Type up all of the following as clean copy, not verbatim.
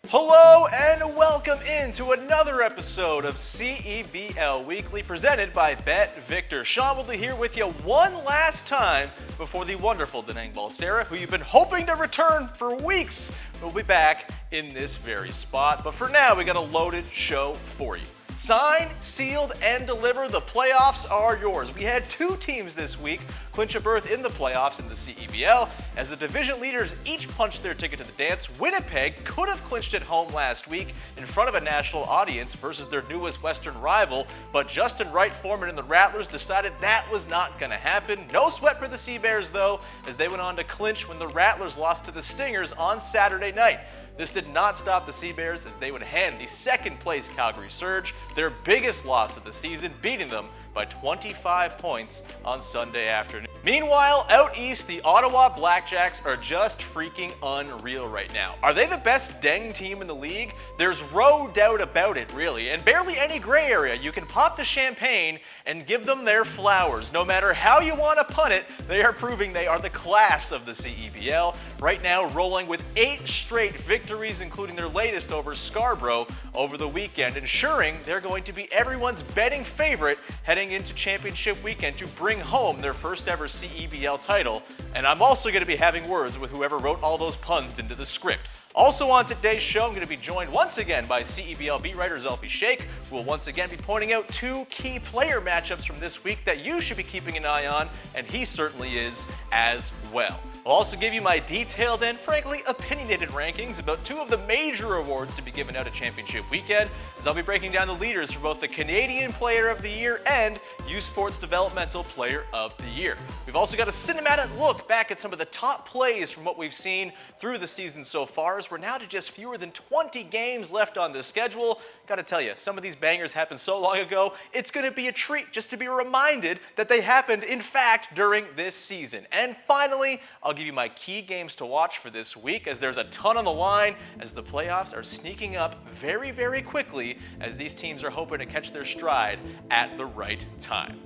Hello and welcome into another episode of CEBL Weekly presented by BetVictor. Sean Woodley here with you one last time before the wonderful Denang Balsera, who you've been hoping to return for weeks, will be back in this very spot. But for now, we got a loaded show for you. Sign, sealed, and deliver. The playoffs are yours. We had two teams this week clinch a berth in the playoffs in the CEBL. As the division leaders each punched their ticket to the dance, Winnipeg could have clinched it home last week in front of a national audience versus their newest Western rival, but Justin Wright Foreman and the Rattlers decided that was not going to happen. No sweat for the Sea Bears, though, as they went on to clinch when the Rattlers lost to the Stingers on Saturday night. This did not stop the Sea Bears as they would hand the second-place Calgary Surge their biggest loss of the season, beating them by 25 points on Sunday afternoon. Meanwhile, out east, the Ottawa Blackjacks are just freaking unreal right now. Are they the best deng team in the league? There's no doubt about it, really, and barely any gray area. You can pop the champagne and give them their flowers. No matter how you want to pun it, they are proving they are the class of the CEBL. Right now, rolling with 8 straight victories, including their latest over Scarborough over the weekend, ensuring they're going to be everyone's betting favorite heading into championship weekend to bring home their first ever CEBL title. And I'm also going to be having words with whoever wrote all those puns into the script. Also on today's show, I'm going to be joined once again by CEBL beat writer Zulfi Sheikh, who will once again be pointing out 2 key player matchups from this week that you should be keeping an eye on, and he certainly is as well. I'll also give you my detailed and frankly opinionated rankings about 2 of the major awards to be given out at championship weekend, as I'll be breaking down the leaders for both the Canadian Player of the Year and U Sports Developmental Player of the Year. We've also got a cinematic look back at some of the top plays from what we've seen through the season so far, as we're now to just fewer than 20 games left on the schedule. Gotta tell you, some of these bangers happened so long ago, it's gonna be a treat just to be reminded that they happened, in fact, during this season. And finally, I'll give you my key games to watch for this week, as there's a ton on the line as the playoffs are sneaking up very, very quickly as these teams are hoping to catch their stride at the right time.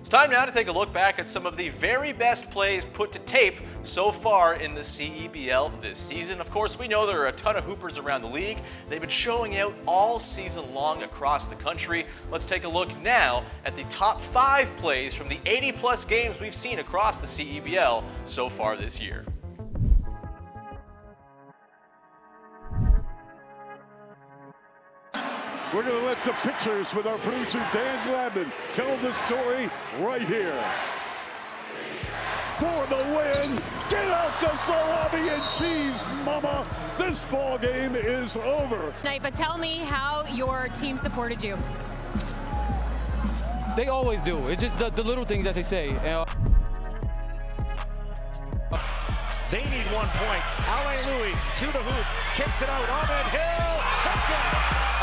It's time now to take a look back at some of the very best plays put to tape so far in the CEBL this season. Of course, we know there are a ton of hoopers around the league. They've been showing out all season long across the country. Let's take a look now at the top 5 plays from the 80-plus games we've seen across the CEBL so far this year. We're going to let the pictures with our producer Dan Gladman tell the story right here. For the win, get out the salami and cheese, mama. This ball game is over. But tell me how your team supported you. They always do. It's just the little things that they say. They need 1 point. Alain Louis to the hoop, kicks it out. Ahmed Hill, hits it.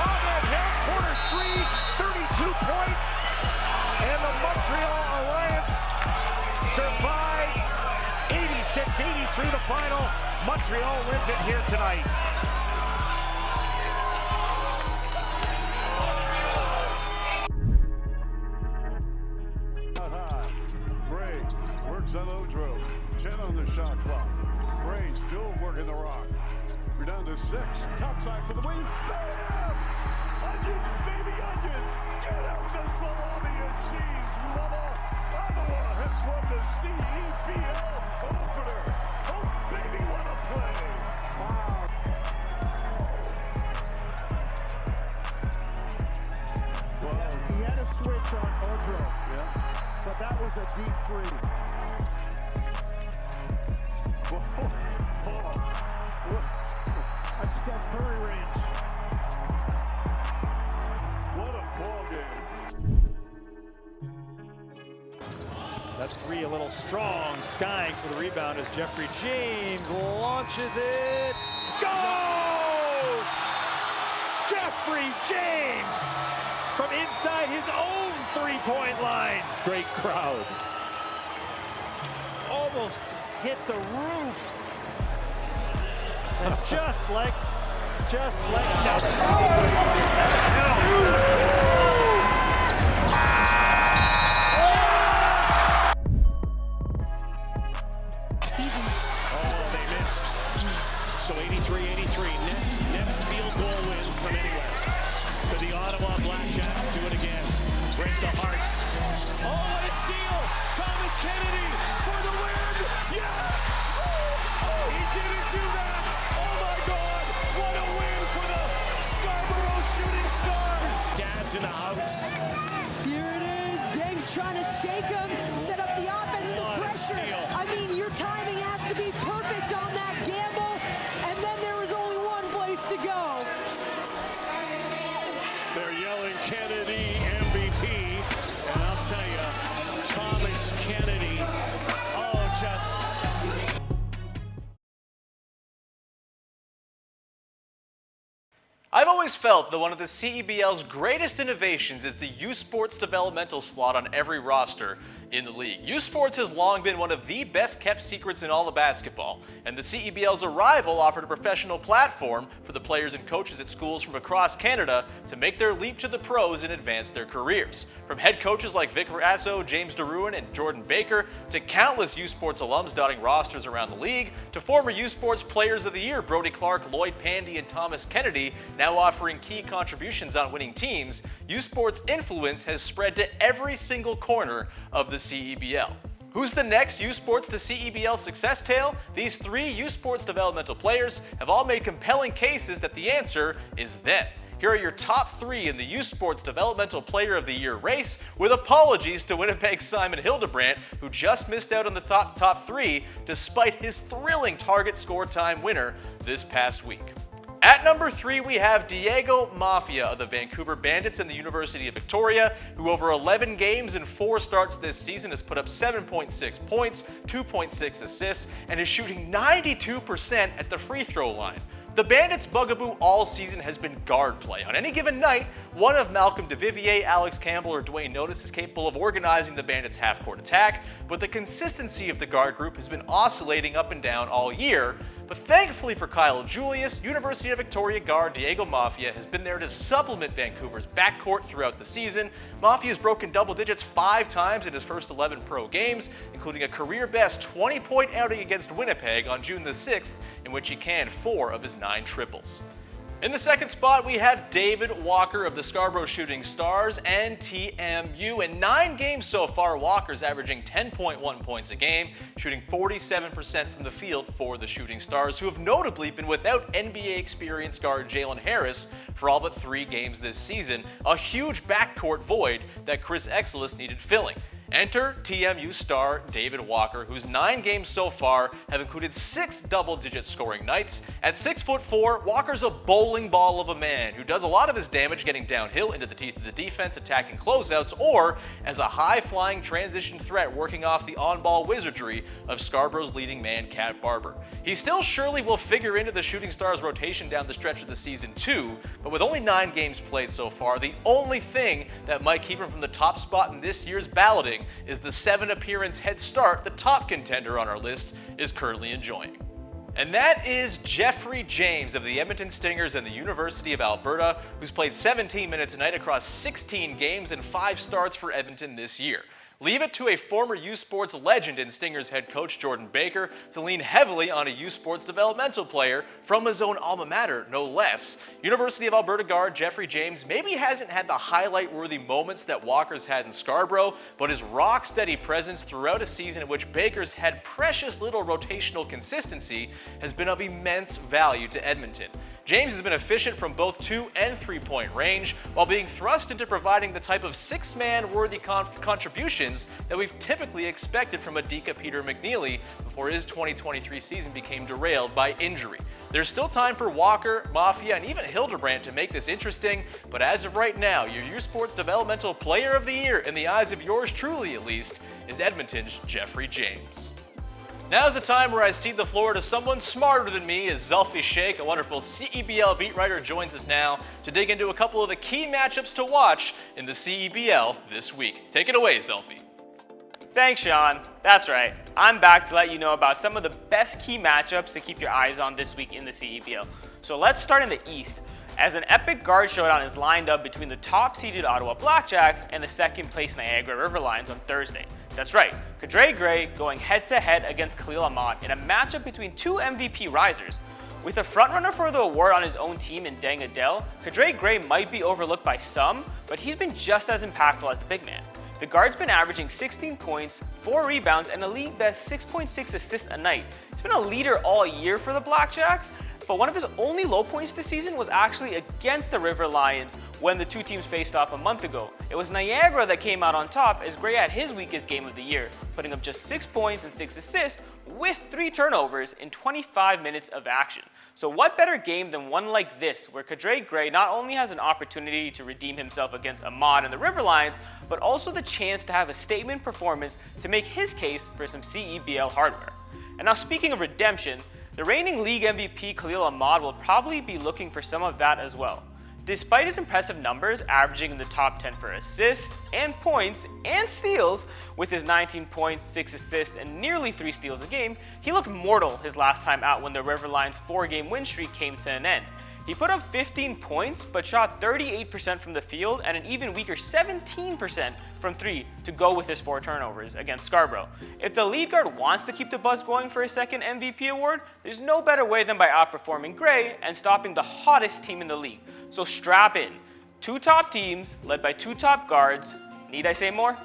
Ahmed Hill, quarter 3, 32 points. And the Montreal Alliance survived 86-83 the final. Montreal wins it here tonight. Out high. Bray works on Odro. 10 on the shot clock. Bray still working the rock. We're down to 6. Topside for the win. Onions, baby onions. Get out the salami and cheese, mama. Ottawa has won the CEBL opener. Oh, baby, what a play. Wow. Well, He had a switch on Odro, yeah. but that was a deep 3. That's Steph Curry range. What a ball game. That's 3 a little strong. Skying for the rebound as Jeffrey James launches it. Goal! Jeffrey James from inside his own 3-point line. Great crowd. Almost hit the roof. And just like now. Seasons. Oh, they missed. Kennedy for the win. Yes! Oh, he didn't do that. Oh my God! What a win for the Scarborough Shooting Stars. Dad's in the house. Here it is. Deng's trying to shake him, set up the offense, the pressure. Steal. I mean, your timing has to be perfect on that gamble, and then there was only one place to go. They're yelling Kennedy MVP, and I'll tell you, Thomas Kennedy, oh, just... I've always felt that one of the CEBL's greatest innovations is the U Sports developmental slot on every roster in the league. U Sports has long been one of the best kept secrets in all of basketball, and the CEBL's arrival offered a professional platform for the players and coaches at schools from across Canada to make their leap to the pros and advance their careers. From head coaches like Vic Rasso, James DeRuin, and Jordan Baker, to countless U Sports alums dotting rosters around the league, to former U Sports Players of the Year Brody Clark, Lloyd Pandy, and Thomas Kennedy, now offering key contributions on winning teams, U Sports' influence has spread to every single corner of the CEBL. Who's the next U Sports to CEBL success tale? These three U Sports developmental players have all made compelling cases that the answer is them. Here are your top three in the U Sports Developmental Player of the Year race, with apologies to Winnipeg's Simon Hildebrandt, who just missed out on the top three despite his thrilling target score time winner this past week. At number 3, we have Diego Mafia of the Vancouver Bandits and the University of Victoria, who over 11 games and 4 starts this season has put up 7.6 points, 2.6 assists, and is shooting 92% at the free throw line. The Bandits' bugaboo all season has been guard play. On any given night, one of Malcolm DeVivier, Alex Campbell, or Dwayne Notice is capable of organizing the Bandits' half-court attack, but the consistency of the guard group has been oscillating up and down all year. But thankfully for Kyle Julius, University of Victoria guard Diego Mafia has been there to supplement Vancouver's backcourt throughout the season. Mafia's broken double digits 5 times in his first 11 pro games, including a career-best 20-point outing against Winnipeg on June the 6th, in which he canned 4 of his 9 triples. In the second spot, we have David Walker of the Scarborough Shooting Stars and TMU. In 9 games so far, Walker's averaging 10.1 points a game, shooting 47% from the field for the Shooting Stars, who have notably been without NBA experienced guard Jalen Harris for all but 3 games this season, a huge backcourt void that Chris Exelis needed filling. Enter TMU star David Walker, whose 9 games so far have included 6 double-digit scoring nights. At 6'4", Walker's a bowling ball of a man who does a lot of his damage getting downhill into the teeth of the defense, attacking closeouts, or as a high-flying transition threat working off the on-ball wizardry of Scarborough's leading man, Cat Barber. He still surely will figure into the Shooting Stars rotation down the stretch of the season too, but with only 9 games played so far, the only thing that might keep him from the top spot in this year's balloting is the 7-appearance head start the top contender on our list is currently enjoying. And that is Jeffrey James of the Edmonton Stingers and the University of Alberta, who's played 17 minutes a night across 16 games and 5 starts for Edmonton this year. Leave it to a former U Sports legend in Stingers head coach Jordan Baker to lean heavily on a U Sports developmental player from his own alma mater, no less. University of Alberta guard Jeffrey James maybe hasn't had the highlight-worthy moments that Walker's had in Scarborough, but his rock-steady presence throughout a season in which Baker's had precious little rotational consistency has been of immense value to Edmonton. James has been efficient from both 2- and 3-point range, while being thrust into providing the type of 6-man worthy contributions that we've typically expected from Adika Peter McNeely before his 2023 season became derailed by injury. There's still time for Walker, Mafia, and even Hildebrandt to make this interesting, but as of right now, your U Sports Developmental Player of the Year, in the eyes of yours truly at least, is Edmonton's Jeffrey James. Now's the time where I cede the floor to someone smarter than me, as Zulfi Sheikh, a wonderful CEBL beat writer, joins us now to dig into a couple of the key matchups to watch in the CEBL this week. Take it away, Zulfi. Thanks, Sean. That's right. I'm back to let you know about some of the best key matchups to keep your eyes on this week in the CEBL. So let's start in the East, as an epic guard showdown is lined up between the top-seeded Ottawa Blackjacks and the second-place Niagara River Lions on Thursday. That's right, Kadre Gray going head-to-head against Khalil Ahmad in a matchup between 2 MVP risers. With a frontrunner for the award on his own team in Deng Adel, Kadre Gray might be overlooked by some, but he's been just as impactful as the big man. The guard's been averaging 16 points, 4 rebounds, and a league best 6.6 assists a night. He's been a leader all year for the Blackjacks, but one of his only low points this season was actually against the River Lions when the two teams faced off a month ago. It was Niagara that came out on top as Gray had his weakest game of the year, putting up just 6 points and 6 assists with 3 turnovers in 25 minutes of action. So what better game than one like this, where Kadre Gray not only has an opportunity to redeem himself against Ahmad and the River Lions, but also the chance to have a statement performance to make his case for some CEBL hardware. And now speaking of redemption, the reigning league MVP Khalil Ahmad will probably be looking for some of that as well. Despite his impressive numbers, averaging in the top 10 for assists and points and steals, with his 19 points, 6 assists, and nearly 3 steals a game, he looked mortal his last time out when the River Lions' 4-game win streak came to an end. He put up 15 points, but shot 38% from the field and an even weaker 17% from 3 to go with his 4 turnovers against Scarborough. If the lead guard wants to keep the buzz going for his second MVP award, there's no better way than by outperforming Gray and stopping the hottest team in the league. So strap in. 2 top teams, led by 2 top guards. Need I say more?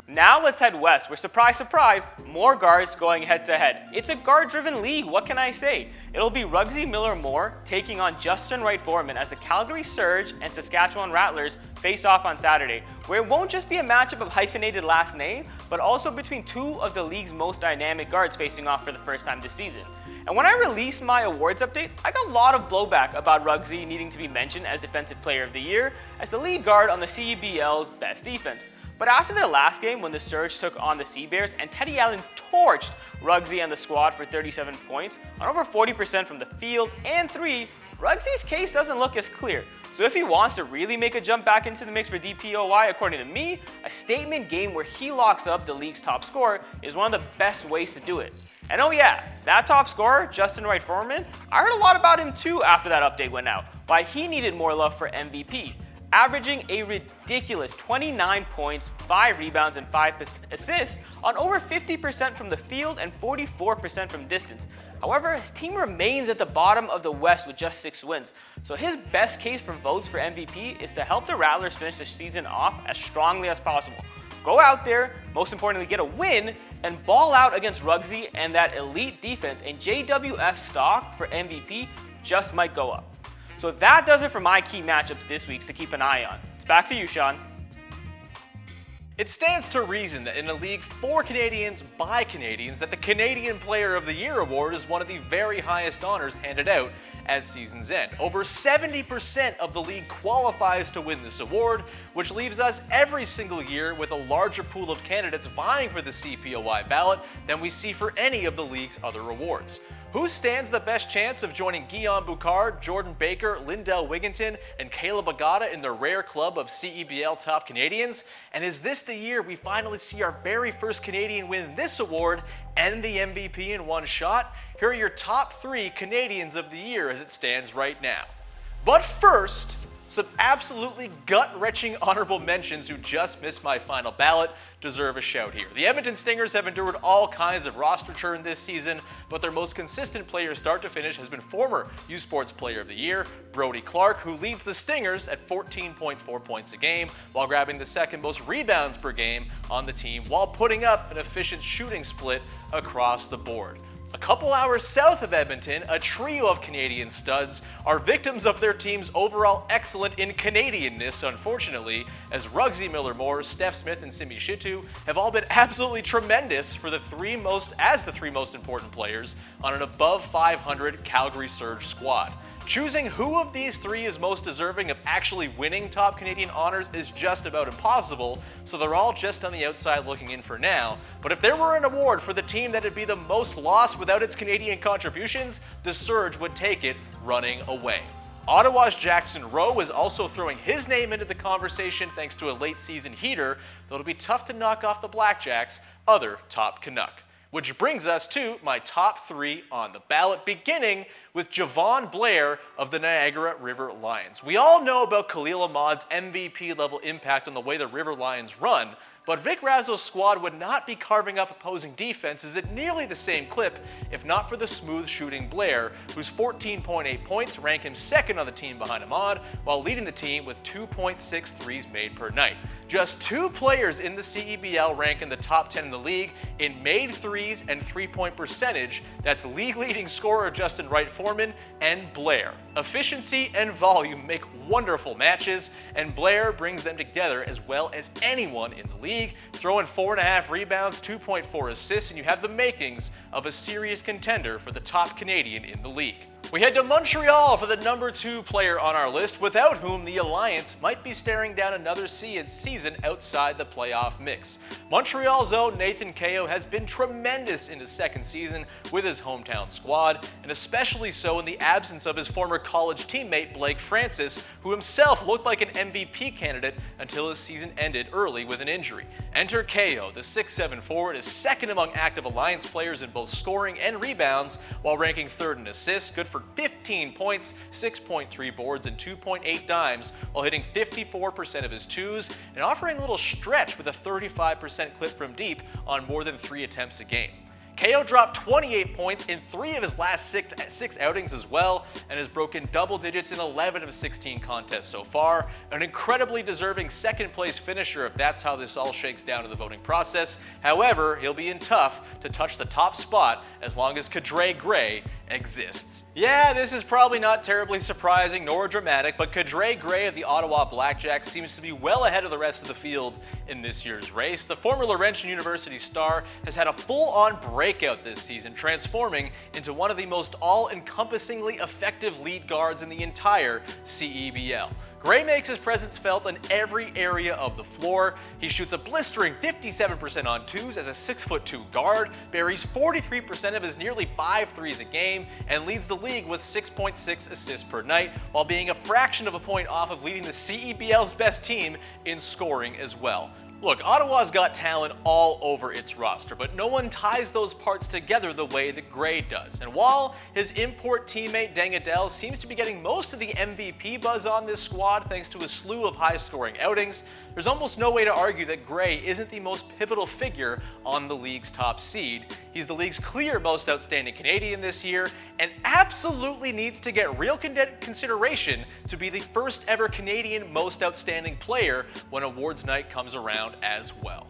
Now let's head west, where surprise, surprise, more guards going head to head. It's a guard-driven league, what can I say? It'll be Ruggsy Miller-Moore taking on Justin Wright-Foreman as the Calgary Surge and Saskatchewan Rattlers face off on Saturday, where it won't just be a matchup of hyphenated last name, but also between 2 of the league's most dynamic guards facing off for the first time this season. And when I released my awards update, I got a lot of blowback about Ruggsy needing to be mentioned as Defensive Player of the Year as the lead guard on the CEBL's best defense. But after their last game when the Surge took on the Sea Bears and Teddy Allen torched Ruggsy and the squad for 37 points on over 40% from the field and 3, Ruggsy's case doesn't look as clear. So if he wants to really make a jump back into the mix for DPOY, according to me, a statement game where he locks up the league's top scorer is one of the best ways to do it. And oh yeah, that top scorer, Justin Wright-Foreman, I heard a lot about him too after that update went out, why he needed more love for MVP. Averaging a ridiculous 29 points, 5 rebounds, and 5 assists on over 50% from the field and 44% from distance. However, his team remains at the bottom of the West with just 6 wins. So his best case for votes for MVP is to help the Rattlers finish the season off as strongly as possible. Go out there, most importantly get a win, and ball out against Ruggsy and that elite defense, and JWF stock for MVP just might go up. So that does it for my key matchups this week to keep an eye on. It's back to you, Sean. It stands to reason that in a league for Canadians by Canadians that the Canadian Player of the Year award is one of the very highest honors handed out at season's end. Over 70% of the league qualifies to win this award, which leaves us every single year with a larger pool of candidates vying for the CPOY ballot than we see for any of the league's other awards. Who stands the best chance of joining Guillaume Boucard, Jordan Baker, Lindell Wigginton, and Caleb Agata in the rare club of CEBL Top Canadians? And is this the year we finally see our very first Canadian win this award and the MVP in one shot? Here are your top 3 Canadians of the year as it stands right now. But first, some absolutely gut-wrenching honorable mentions who just missed my final ballot deserve a shout here. The Edmonton Stingers have endured all kinds of roster churn this season, but their most consistent player start to finish has been former U Sports Player of the Year, Brody Clark, who leads the Stingers at 14.4 points a game, while grabbing the second most rebounds per game on the team, while putting up an efficient shooting split across the board. A couple hours south of Edmonton, a trio of Canadian studs are victims of their team's overall excellent in Canadianness, unfortunately, as Ruggsy Miller-Moore, Steph Smith, and Simi Shitu have all been absolutely tremendous for the 3 most important players on an above 500 Calgary Surge squad. Choosing who of these 3 is most deserving of actually winning top Canadian honors is just about impossible, so they're all just on the outside looking in for now. But if there were an award for the team that'd be the most lost without its Canadian contributions, the Surge would take it running away. Ottawa's Jackson Rowe is also throwing his name into the conversation thanks to a late season heater, though it'll be tough to knock off the Blackjacks' other top Canuck. Which brings us to my top 3 on the ballot, beginning with Javon Blair of the Niagara River Lions. We all know about Khalil Ahmad's MVP-level impact on the way the River Lions run, but Vic Razzo's squad would not be carving up opposing defenses at nearly the same clip if not for the smooth shooting Blair, whose 14.8 points rank him second on the team behind Ahmad, while leading the team with 2.6 threes made per night. Just 2 players in the CEBL rank in the top 10 in the league in made threes and three-point percentage. That's league-leading scorer Justin Wright-Foreman and Blair. Efficiency and volume make wonderful matches, and Blair brings them together as well as anyone in the league, throwing 4.5 rebounds, 2.4 assists, and you have the makings of a serious contender for the top Canadian in the league. We head to Montreal for the number 2 player on our list, without whom the Alliance might be staring down another season outside the playoff mix. Montreal's own Nathan Keough has been tremendous in his second season with his hometown squad, and especially so in the absence of his former college teammate Blake Francis, who himself looked like an MVP candidate until his season ended early with an injury. Enter Keough, the 6'7" forward, is second among active Alliance players in both scoring and rebounds, while ranking third in assists, good for 15 points, 6.3 boards, and 2.8 dimes, while hitting 54% of his twos and offering a little stretch with a 35% clip from deep on more than 3 attempts a game. Keough dropped 28 points in 3 of his last six outings as well, and has broken double digits in 11 of 16 contests so far. An incredibly deserving second place finisher if that's how this all shakes down in the voting process. However, he'll be in tough to touch the top spot as long as Kadre Gray exists. Yeah, this is probably not terribly surprising nor dramatic, but Kadre Gray of the Ottawa Blackjacks seems to be well ahead of the rest of the field in this year's race. The former Laurentian University star has had a full-on breakout this season, transforming into one of the most all-encompassingly effective lead guards in the entire CEBL. Gray makes his presence felt in every area of the floor. He shoots a blistering 57% on twos as a 6'2" guard, buries 43% of his nearly 5 threes a game, and leads the league with 6.6 assists per night, while being a fraction of a point off of leading the CEBL's best team in scoring as well. Look, Ottawa's got talent all over its roster, but no one ties those parts together the way that Gray does. And while his import teammate Dangadel seems to be getting most of the MVP buzz on this squad thanks to a slew of high-scoring outings, there's almost no way to argue that Gray isn't the most pivotal figure on the league's top seed. He's the league's clear most outstanding Canadian this year, and absolutely needs to get real consideration to be the first ever Canadian most outstanding player when awards night comes around as well.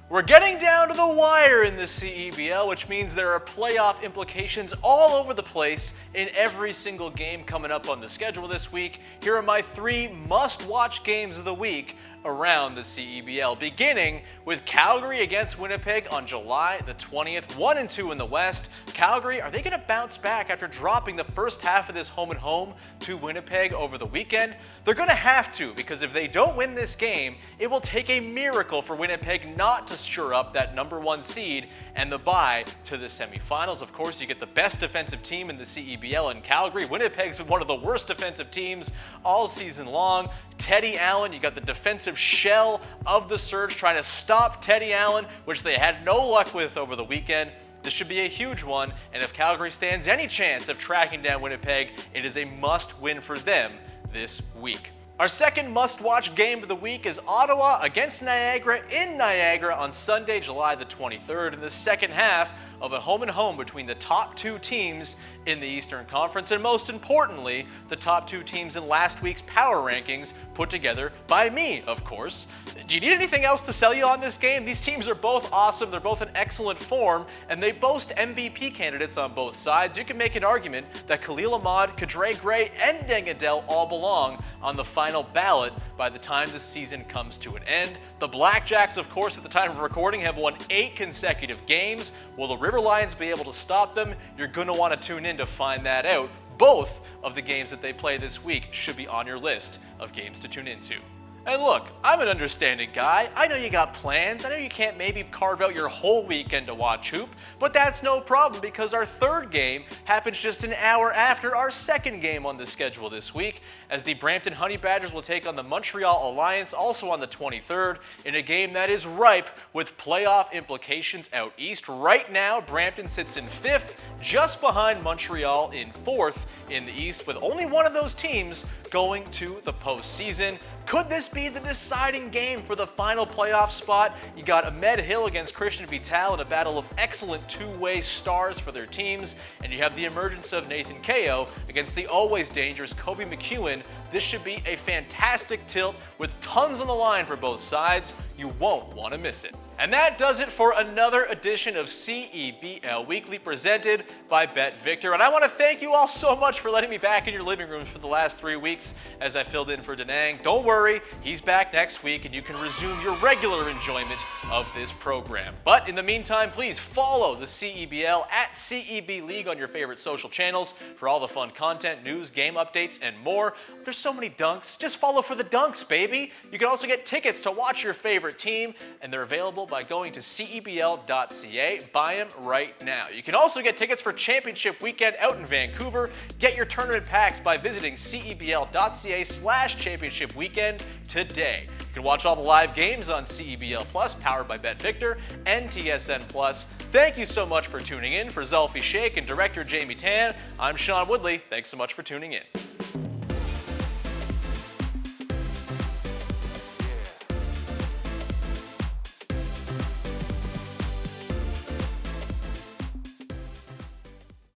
We're getting down to the wire in the CEBL, which means there are playoff implications all over the place in every single game coming up on the schedule this week. Here are my 3 must-watch games of the week around the CEBL, beginning with Calgary against Winnipeg on July the 20th, 1-2 in the West. Calgary, are they going to bounce back after dropping the first half of this home-and-home to Winnipeg over the weekend? They're going to have to, because if they don't win this game, it will take a miracle for Winnipeg not to shore up that number 1 seed and the bye to the semifinals. Of course, you get the best defensive team in the CEBL in Calgary. Winnipeg's been one of the worst defensive teams all season long. Teddy Allen, you got the defensive shell of the Surge trying to stop Teddy Allen, which they had no luck with over the weekend. This should be a huge one, and if Calgary stands any chance of tracking down Winnipeg, it is a must-win for them this week. Our second must-watch game of the week is Ottawa against Niagara in Niagara on Sunday, July the 23rd, in the second half of a home-and-home between the top 2 teams in the Eastern Conference, and most importantly, the top 2 teams in last week's power rankings put together by me, of course. Do you need anything else to sell you on this game? These teams are both awesome, they're both in excellent form, and they boast MVP candidates on both sides. You can make an argument that Khalil Ahmad, Kadre Gray, and Dangadel all belong on the final ballot by the time the season comes to an end. The Blackjacks, of course, at the time of recording, have won 8 consecutive games. Will the River Lions be able to stop them? You're going to want to tune in to find that out. Both of the games that they play this week should be on your list of games to tune into. And look, I'm an understanding guy. I know you got plans. I know you can't maybe carve out your whole weekend to watch hoop, but that's no problem because our third game happens just an hour after our second game on the schedule this week, as the Brampton Honey Badgers will take on the Montreal Alliance also on the 23rd in a game that is ripe with playoff implications out east. Right now, Brampton sits in 5th, just behind Montreal in 4th in the East, with only one of those teams going to the postseason. Could this be the deciding game for the final playoff spot? You got Ahmed Hill against Christian Vital in a battle of excellent two-way stars for their teams, and you have the emergence of Nathan Ko against the always dangerous Kobe McEwen. This should be a fantastic tilt with tons on the line for both sides. You won't want to miss it. And that does it for another edition of CEBL Weekly presented by BetVictor. And I want to thank you all so much for letting me back in your living rooms for the last 3 weeks as I filled in for Danang. Don't worry, he's back next week and you can resume your regular enjoyment of this program. But in the meantime, please follow the CEBL at CEB League on your favorite social channels for all the fun content, news, game updates, and more. There's so many dunks. Just follow for the dunks, baby. You can also get tickets to watch your favorite team, and they're available by going to CEBL.ca. Buy them right now. You can also get tickets for Championship Weekend out in Vancouver. Get your tournament packs by visiting CEBL.ca/Championship Weekend today. You can watch all the live games on CEBL Plus, powered by BetVictor and TSN Plus. Thank you so much for tuning in. For Zulfi Sheikh and director Jamie Tan, I'm Sean Woodley. Thanks so much for tuning in.